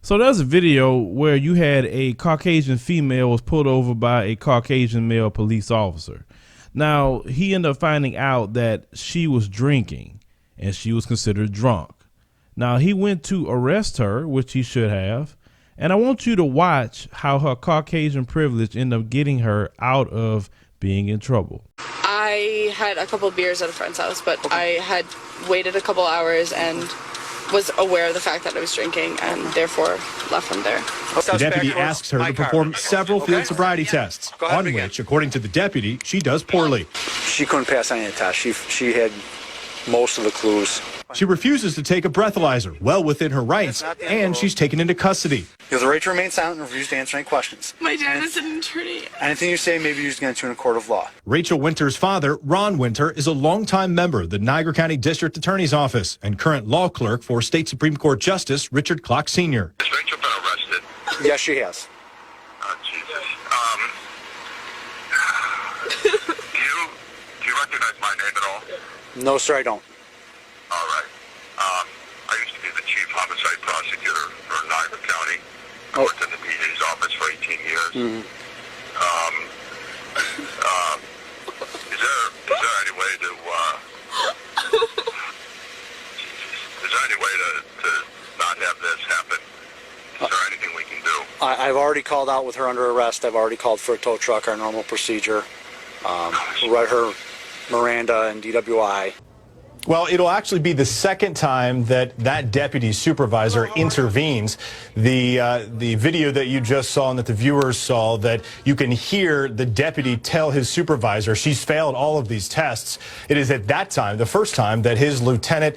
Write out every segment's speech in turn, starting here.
So there's a video where you had a Caucasian female was pulled over by a Caucasian male police officer. Now, he ended up finding out that she was drinking and she was considered drunk. Now, he went to arrest her, which he should have. And I want you to watch how her Caucasian privilege ended up getting her out of being in trouble. I had a couple beers at a friend's house, but I had waited a couple hours and was aware of the fact that I was drinking and therefore left from there. The deputy asks her to perform several field sobriety tests, on which, according to the deputy, she does poorly. She couldn't pass any of the tests. She had most of the clues. She refuses to take a breathalyzer, well within her rights, and she's taken into custody. You have the right to remain silent and refuse to answer any questions. My dad is an attorney. Anything you say may be used against you in a court of law. Rachel Winter's father, Ron Winter, is a longtime member of the Niagara County District Attorney's Office and current law clerk for State Supreme Court Justice Richard Clark Sr. Has Rachel been arrested? Yes, she has. Oh, Jesus. Do you recognize my name at all? No, sir, I don't. All right. I used to be the chief homicide prosecutor for Niagara County. I worked in the DA's office for 18 years. Mm-hmm. Is there any way to not have this happen? Is there anything we can do? I've already called out with her under arrest. I've already called for a tow truck, our normal procedure. Read her Miranda and DWI. Well, it'll actually be the second time that deputy supervisor intervenes. The video that you just saw and that the viewers saw, that you can hear the deputy tell his supervisor she's failed all of these tests. It is at that time, the first time, that his Lieutenant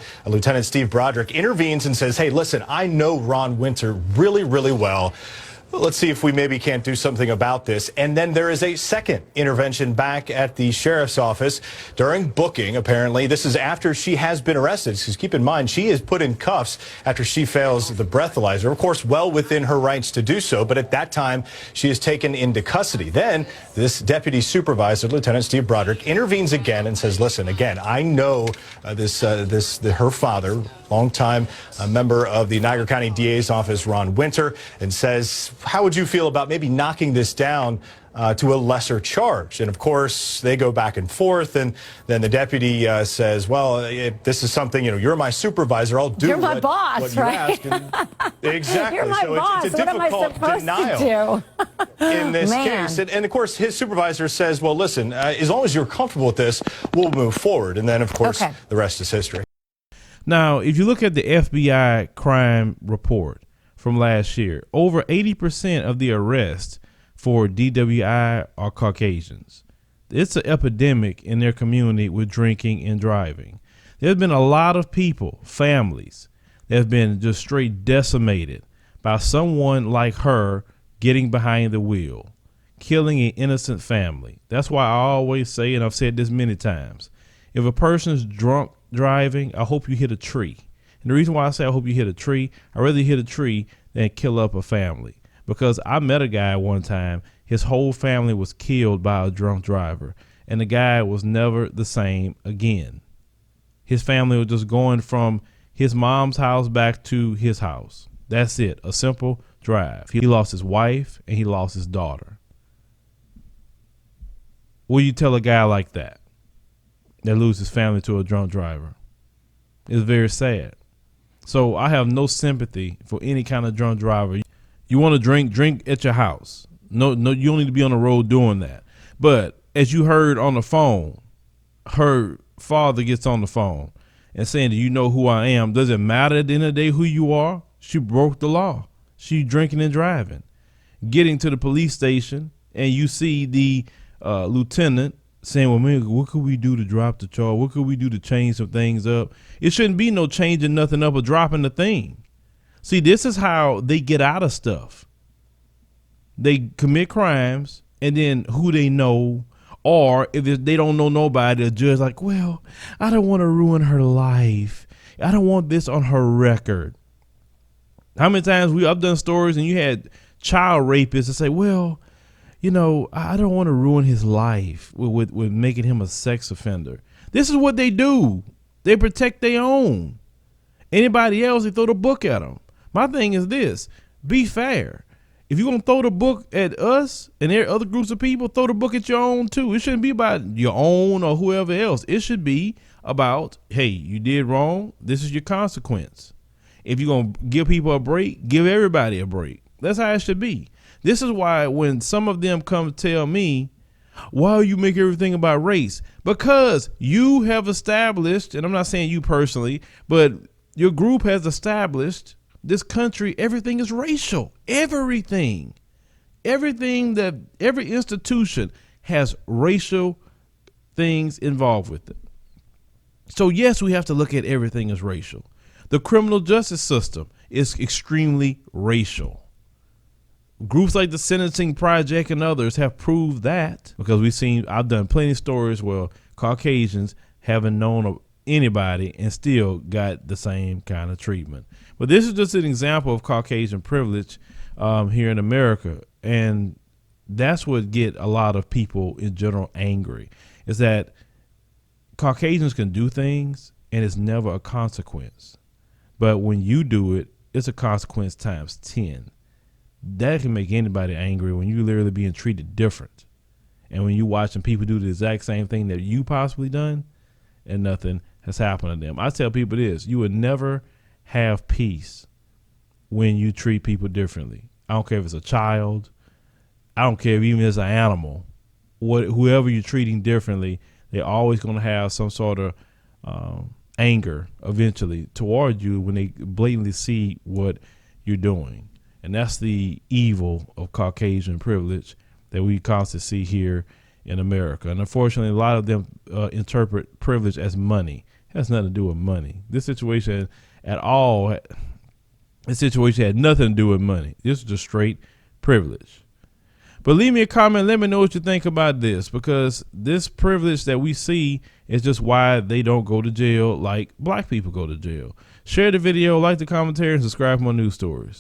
Steve Broderick, intervenes and says, hey, listen, I know Ron Winter really, really well. Let's see if we maybe can't do something about this. And then there is a second intervention back at the sheriff's office during booking, apparently. This is after she has been arrested. Because keep in mind, she is put in cuffs after she fails the breathalyzer. Of course, well within her rights to do so. But at that time, she is taken into custody. Then this deputy supervisor, Lieutenant Steve Broderick, intervenes again and says, listen, again, I know her father, longtime member of the Niagara County DA's office, Ron Winter, and says, how would you feel about maybe knocking this down to a lesser charge? And of course, they go back and forth, and then the deputy says, well, this is something, you're my supervisor, I'll do you're my boss, what you right? ask. And exactly. You're my so boss. It's a difficult denial in this case. And of course, his supervisor says, well, listen, as long as you're comfortable with this, we'll move forward. And then, of course, the rest is history. Now, if you look at the FBI crime report from last year, over 80% of the arrests for DWI are Caucasians. It's an epidemic in their community with drinking and driving. There's been a lot of people, families, that have been just straight decimated by someone like her getting behind the wheel, killing an innocent family. That's why I always say, and I've said this many times, if a person's drunk driving, I hope you hit a tree. And the reason why I say I hope you hit a tree, I'd rather hit a tree than kill up a family. Because I met a guy one time, his whole family was killed by a drunk driver, and the guy was never the same again. His family was just going from his mom's house back to his house. That's it, a simple drive. He lost his wife and he lost his daughter. Will you tell a guy like that loses his family to a drunk driver? It's very sad. So I have no sympathy for any kind of drunk driver. You want to drink at your house. No, you don't need to be on the road doing that. But as you heard on the phone, her father gets on the phone and saying, do you know who I am? Does it matter at the end of the day who you are? She broke the law. She drinking and driving. Getting to the police station, and you see the lieutenant saying, well, man, what could we do to drop the charge? What could we do to change some things up? It shouldn't be no changing nothing up or dropping the thing. See, this is how they get out of stuff. They commit crimes, and then who they know, or if they don't know nobody, the judge like, well, I don't want to ruin her life. I don't want this on her record. How many times I've done stories and you had child rapists that say, well, I don't want to ruin his life with making him a sex offender. This is what they do. They protect their own. Anybody else, they throw the book at them. My thing is this. Be fair. If you're going to throw the book at us and there are other groups of people, throw the book at your own too. It shouldn't be about your own or whoever else. It should be about, hey, you did wrong. This is your consequence. If you're going to give people a break, give everybody a break. That's how it should be. This is why when some of them come tell me, why you make everything about race? Because you have established, and I'm not saying you personally, but your group has established this country, everything is racial. Everything that every institution has racial things involved with it. So yes, we have to look at everything as racial. The criminal justice system is extremely racial. Groups like the Sentencing Project and others have proved that, because I've done plenty of stories where Caucasians haven't known anybody and still got the same kind of treatment. But this is just an example of Caucasian privilege here in America. And that's what get a lot of people in general angry, is that Caucasians can do things and it's never a consequence. But when you do it, it's a consequence times 10. That can make anybody angry when you literally being treated different. And when you watching people do the exact same thing that you possibly done and nothing has happened to them. I tell people this, you would never have peace when you treat people differently. I don't care if it's a child. I don't care if even it's an animal. Whoever you're treating differently, they're always going to have some sort of anger eventually toward you when they blatantly see what you're doing. And that's the evil of Caucasian privilege that we constantly see here in America. And unfortunately, a lot of them interpret privilege as money. It has nothing to do with money. This situation had nothing to do with money. This is just straight privilege. But leave me a comment. Let me know what you think about this, because this privilege that we see is just why they don't go to jail like black people go to jail. Share the video, like the commentary, and subscribe for more news stories.